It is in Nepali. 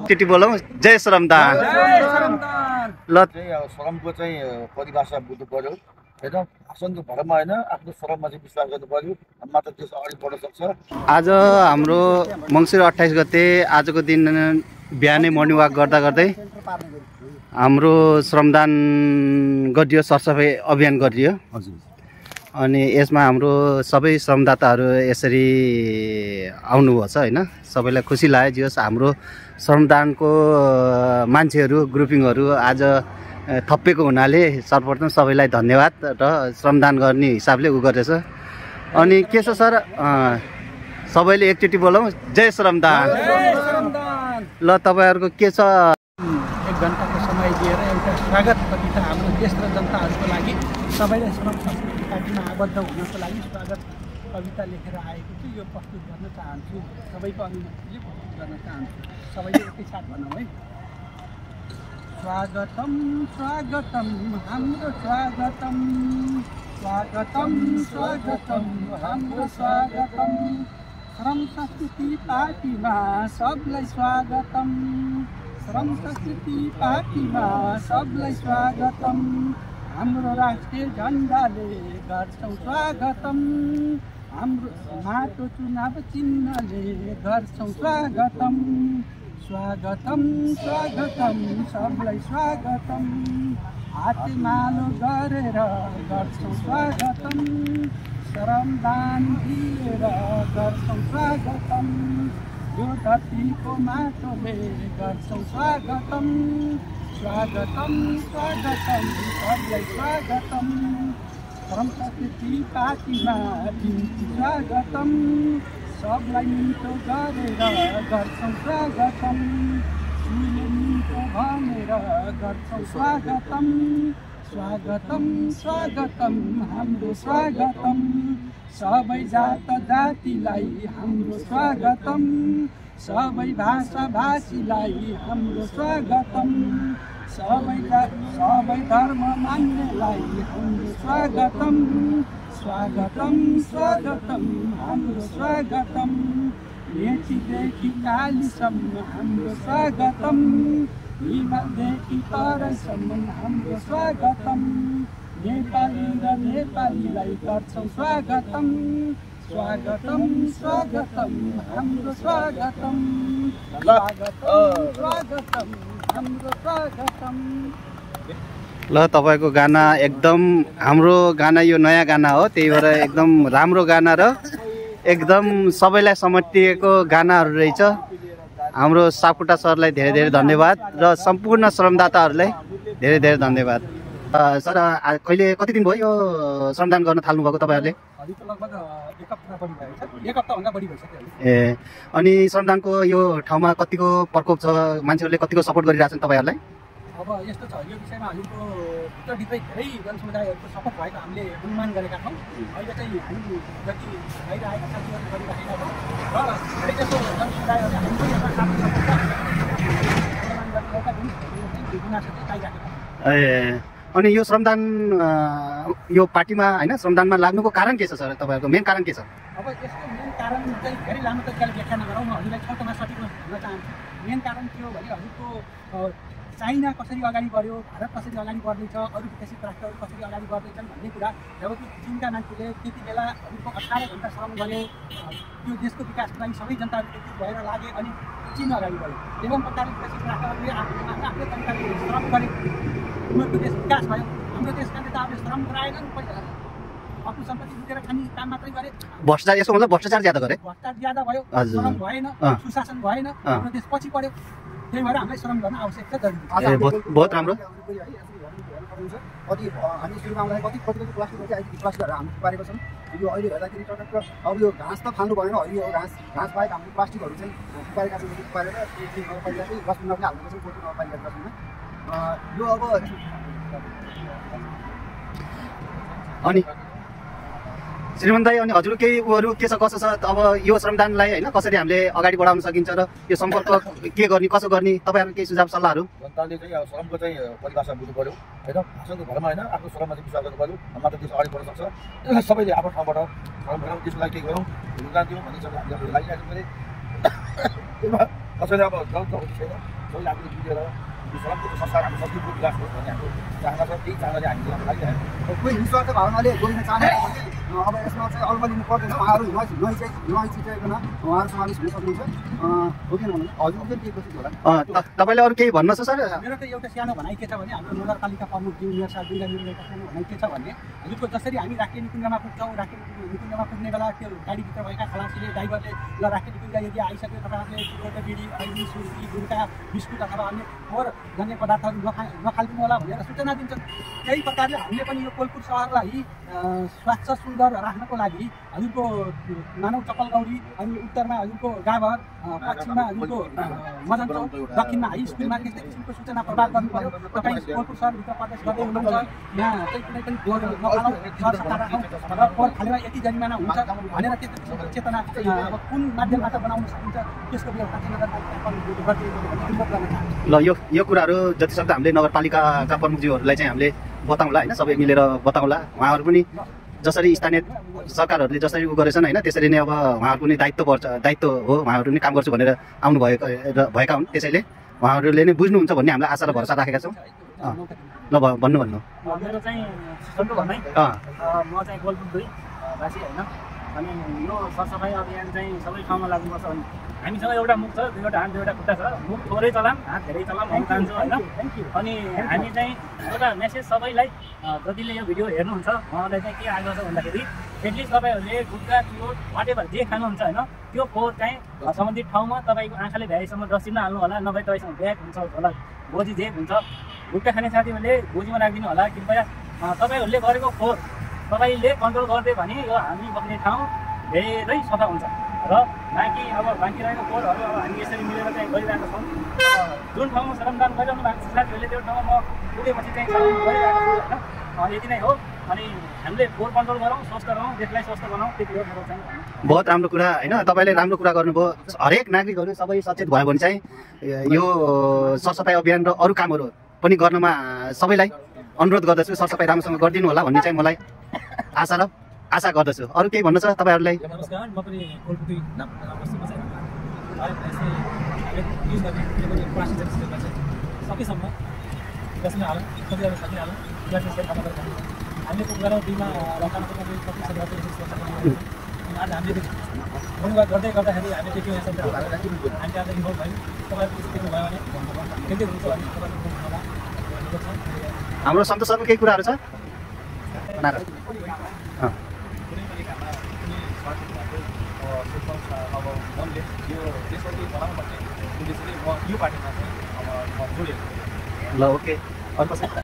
टिटी बोलौँ जय श्रमदान ल श्रमको चाहिँ परिभाषा बुझ्नु पर्यो होइन भाषणको भरमा होइन आफ्नो श्रममा चाहिँ विश्वास गर्नु पर्यो मात्र देश अगाडि बढ्न सक्छ। आज हाम्रो मङ्सिर 28 गते आजको दिन बिहानै मर्निङ वाक गर्दा गर्दै हाम्रो श्रमदान गरियो, सरसफाइ अभियान गरियो। हजुर। अनि यसमा हाम्रो सबै श्रमदाताहरू यसरी आउनुभएको छ होइन, सबैलाई खुसी लाग्यो। जे हाम्रो श्रमदानको मान्छेहरू ग्रुपिङहरू आज थपिएको हुनाले सर्वप्रथम सबैलाई धन्यवाद र श्रमदान गर्ने हिसाबले उ गरेछ। अनि के छ सर, सबैले एकचोटि बोलौँ जय श्रमदान। ल तपाईँहरूको के छ? 1 घन्टाको समय दिएर एउटा स्वागत कविता हाम्रो देश र जनताहरूको लागि सबैलाई श्रम संस्कृति पार्टीमा आबद्ध हुनको लागि स्वागत कविता लेखेर आएको छु। यो प्रस्तुत गर्न चाहन्छु, सबैको अनुमतिले प्रस्तुत गर्न चाहन्छु। सबैले एकैसाथ भनौँ है। स्वागतम स्वागतम हाम्रो स्वागतम, स्वागतम स्वागतम हाम्रो स्वागतम, श्रम संस्कृति पार्टीमा सबलाई स्वागतम, श्रम संस्कृति पार्टीमा सबलाई स्वागतम, हाम्रो राष्ट्रिय झन्डाले गर्छौँ स्वागतम, हाम्रो माटो चुनाव चिन्हले गर्छौँ स्वागतम, स्वागतम स्वागतम सबलाई स्वागतम, हातेमालो गरेर गर्छौँ स्वागतम, श्रमदान दिएर गर्छौँ स्वागतम, यो धरतीको माटोले गर्छौँ स्वागतम, स्वागतम स्वागतम सबलाई स्वागतम, श्रम संस्कृति पार्टीमा दिन्छु स्वागतम, सबलाई मिठो गरेर गर्छौँ स्वागतम, सुले मिठो भनेर गर्छौँ स्वागतम, स्वागतम स्वागतम हाम्रो स्वागतम, सबै जात जातिलाई हाम्रो स्वागतम, सबै भाषा भाषीलाई हाम्रो स्वागतम, सबै धर्म मान्नेलाई हाम्रो स्वागतम, स्वागतम स्वागतम हाम्रो स्वागतम, मेचीदेखि कालीसम्म हाम्रो स्वागतम, हिमालदेखि तराईसम्म हाम्रो स्वागतम, नेपाली र नेपालीलाई गर्छौँ स्वागतम, स्वागतम स्वागतम हाम्रो स्वागतम, स्वागतम स्वागतम हाम्रो स्वागतम। ल तपाईँको गाना एकदम हाम्रो गाना, यो नयाँ गाना हो, त्यही भएर एकदम राम्रो गाना र एकदम सबैलाई समर्पिएको गानाहरू रहेछ। हाम्रो सापकोटा सरलाई धेरै धेरै धन्यवाद र सम्पूर्ण श्रमदाताहरूलाई धेरै धेरै धन्यवाद। सर कहिले कति दिन भयो यो श्रमदान गर्न थाल्नु भएको तपाईँहरूले? ए, अनि श्रमदानको यो ठाउँमा कतिको प्रकोप छ, मान्छेहरूले कतिको सपोर्ट गरिरहेछन् तपाईँहरूलाई? अब यस्तो छ, यो विषयमा हामीको भित्रभित्रै धेरै जनसमुदायहरूको सपोर्ट भएको हामीले अनुमान गरेका छौँ। अहिले चाहिँ हामी जति भइरहेका साथीहरू गरिरहेका छौँ र धेरै जसो जनसमुदायहरूले हाम्रो ए, अनि यो श्रमदान यो पार्टीमा होइन श्रमदानमा लाग्नुको कारण के छ सर? तपाईँहरूको मेन कारण के छ? अब यसको मेन कारण चाहिँ धेरै लामो तरिकाले व्याख्या नगरौँ, म हजुरलाई छोटोमा सटिकमा भन्न चाहन्छु। मेन कारण के हो भने हजुरको चाइना कसरी अगाडि बढ्यो, भारत कसरी अगाडि बढ्दैछ, अरू विकसित राष्ट्रहरू कसरी अगाडि बढ्दैछन् भन्ने कुरा जबकि चिनका मान्छेले त्यति बेला हजुरको 18 घन्टा श्रम गरे, त्यो देशको विकासको लागि सबै जनताहरू एकजुट भएर लागे अनि चिन अगाडि बढ्यो। एवं प्रकारले विकसित राष्ट्रहरूले आफ्नो तरिकाले श्रम गरे, उनीहरूको देश विकास भयो। हाम्रो देशका नेताहरूले श्रम गराएनन्, आफ्नो सम्पत्ति लुटेर खाने काम मात्रै गरे। भ्रष्टाचार, यसको मतलब भ्रष्टाचार ज्यादा गरे, भ्रष्टाचार ज्यादा भयो, श्रम भएन, सुशासन भएन, हाम्रो देश पछि पढ्यो। त्यही भएर हामीलाई श्रम गर्न आवश्यक छ, जरुरी छ। बहुत राम्रो। कति हामी सुरुमा आउँदाखेरि कति प्लास्टिकहरू चाहिँ विश्वास गरेर हामी पारेको छौँ। यो अहिले हेर्दाखेरि टक्क अब यो घाँस त फाल्नु भएन, हरियो घाँस बाहेक हाम्रो प्लास्टिकहरू चाहिँ पारेका छौँ। पारेर नगरपालिका चाहिँ डस्टबिनमा पनि हाल्नु पर्छ, पोखरी नगरपालिका डस्टबिनमा। यो अब अनि श्रीमन दाई, अनि हजुर केही उहरू के छ कसो छ अब यो श्रमदानलाई होइन कसरी हामीले अगाडि बढाउन सकिन्छ र यो सम्पर्क के गर्ने कसो गर्ने, तपाईँहरूको केही सुझाव सल्लाहहरू? जनताले चाहिँ अब श्रमको चाहिँ परिभाषा बुझ्नु पऱ्यो होइन, भाषणको भरमा होइन आफ्नो श्रममा चाहिँ विश्वास गर्नु पऱ्यो, मात्र देश अगाडि बढ्न सक्छ। यसलाई सबैले आफ्नो ठाउँबाट श्रम गरौँ, त्यसको लागि केही गरौँ, योगदान दिउँ भन्ने चाहिँ हामीले लागिरहेको त्यसमा कसैले अब गाउँको छैन सबैले हामीले बुझेर यो सडकको संस्कार हाम्रो संस्कृतिको विकास होस् भन्ने हाम्रो चाहना छ। त्यही चाहनाले हामीले लागिरहेको कोही निस्वार्थ भावनाले बोल्न चाहनुहुन्छ भने अब यसमा चाहिँ अल्प लिनु पर्दैन, उहाँहरू नहिचिकन उहाँहरू समावेश हुन सक्नुहुन्छ। हो कि नभन्नु हजुरको के कोसिस होला? तपाईँले अरू केही भन्नु छ सर? मेरो त एउटा सानो भनाइ के छ भने हाम्रो नगरपालिका प्रमुखज्यू मेयर साहब मेरो एउटा सानो भनाइ के छ भने हजुरको जसरी हामी राष्ट्रिय निकुञ्जमा पुग्छौँ, राष्ट्रिय निकुञ्जमा पुग्ने बेला त्यो गाडीभित्र भएका खलासीले ड्राइभरले ल राष्ट्रिय निकुञ्ज यदि आइसक्यो तपाईँहरूले एउटा बिडी खैनी सुर्ती गुर्खा बिस्कुट अथवा अन्य फोहोर जन्य पदार्थहरू नखालिदिनु होला भनेर सूचना दिन्छ। त्यही प्रकारले हामीले पनि यो कोलपुर सहरलाई स्वच्छ सुन्दर राख्नको लागि हजुरको मानव चप्पलगौरी अनि उत्तरमा हजुरको गाभर, पश्चिममा हजुरको मदन चौक, दक्षिणमा हाई स्कुलमा त्यस्तै किसिमको सूचना प्रदान गर्नु पऱ्यो। तपाईँ कोलपुर सहरभित्र प्रवेश गर्दै हुनुहुन्छ, यहाँ चाहिँ कुनै पनि फोहोर नफालौँ, सरसफा राखौँ र फोहोर फालेमा यति जरिमाना हुन्छ भनेर त्यस्तो किसिमको चेतना अब कुन माध्यमबाट बनाउन सकिन्छ त्यसको व्यवस्था चाहिँ ल यो कुराहरू जतिसक्दो हामीले नगरपालिकाका प्रमुखज्यूहरूलाई चाहिँ हामीले बताउँला होइन, सबै मिलेर बताउँला। उहाँहरू पनि जसरी स्थानीय सरकारहरूले जसरी उ गरेछन् होइन त्यसरी नै अब उहाँहरूको पनि दायित्व हो, उहाँहरू पनि काम गर्छु भनेर भएका हुन्। त्यसैले उहाँहरूले नै बुझ्नुहुन्छ भन्ने हामीले आशा र भरोसा राखेका छौँ। ल भन्नु मेरो चाहिँ सन्टु भनाइ म चाहिँ कोलपुर 2 वासी होइन। अनि यो सरसफाइ अभियान चाहिँ सबै ठाउँमा लाग्नुपर्छ भने हामीसँग एउटा मुख छ, दुईवटा हात दुईवटा खुट्टा छ, मुख थोरै चलाम हात धेरै चलाम भन्न चाहन्छु होइन। अनि हामी चाहिँ एउटा मेसेज सबैलाई जतिले यो भिडियो हेर्नुहुन्छ उहाँलाई चाहिँ के आग्रह छ भन्दाखेरि एटलिस्ट तपाईँहरूले गुट्का चुरोट वाटेभर जे खानुहुन्छ होइन त्यो फोहोर चाहिँ सम्बन्धित ठाउँमा तपाईँको आँखाले भ्याएसम्म डस्टबिनमा हाल्नु होला, नभए तपाईँसँग ब्याग हुन्छ होला, गोजी जे हुन्छ गुट्का खाने साथीहरूले गोजीमा राखिदिनु होला। कृपया तपाईँहरूले गरेको फोहोर तपाईँले कन्ट्रोल गरिदियो भने यो हामी बस्ने ठाउँ धेरै सफा हुन्छ र बाँकी अब बाँकी रहेको फोहोरहरू अब हामी यसरी मिलेर चाहिँ गरिरहेको छौँ। जुन ठाउँमा श्रमदान गरिरहनु भएको छ साथीहरूले त्यो ठाउँमा म पुगेपछि चाहिँ श्रम गरिरहेको छु होइन। यति नै हो। अनि हामीले फोहोर कन्ट्रोल गरौँ, स्वस्थ रहौँ, देशलाई स्वस्थ बनाऊँ, त्यति हो मेरो चाहिँ। बहुत राम्रो कुरा होइन, तपाईँले राम्रो कुरा गर्नुभयो। हरेक नागरिकहरू सबै सचेत भयो भने चाहिँ यो सरसफाइ अभियान र अरू कामहरू पनि गर्नमा सबैलाई अनुरोध गर्दछु, सरसफाइ राम्रोसँग गरिदिनु होला भन्ने चाहिँ मलाई आशा गर्दछु। अरू केही भन्नु छ तपाईँहरूलाई? नमस्कार, म पनि कोलपुर बस्तीमा चाहिँ युज गर्ने प्लास्टिक चाहिँ सकेसम्म डस्टबिन हालौँ, कतिवटा सकिन हालौँ, प्लास्टिक चाहिँ खतम गरेर हामीले प्रोग्राम 2 मा रकानको पनि आज हामीले गुणगान गर्दै गर्दाखेरि हामीले देख्यौँ यहाँ सबै हामी आज इन्भल्भ भयौँ। तपाईँहरूको देख्नु भयो भने केही हुन्छ भने तपाईँको होला। हाम्रो सन्तोष सरको केही कुराहरू छ? अब मनले यो देशलाई बनाउनु पर्ने उद्देश्यले म यो पार्टीमा चाहिँ अब जोडिएको। ल ओके, अर्को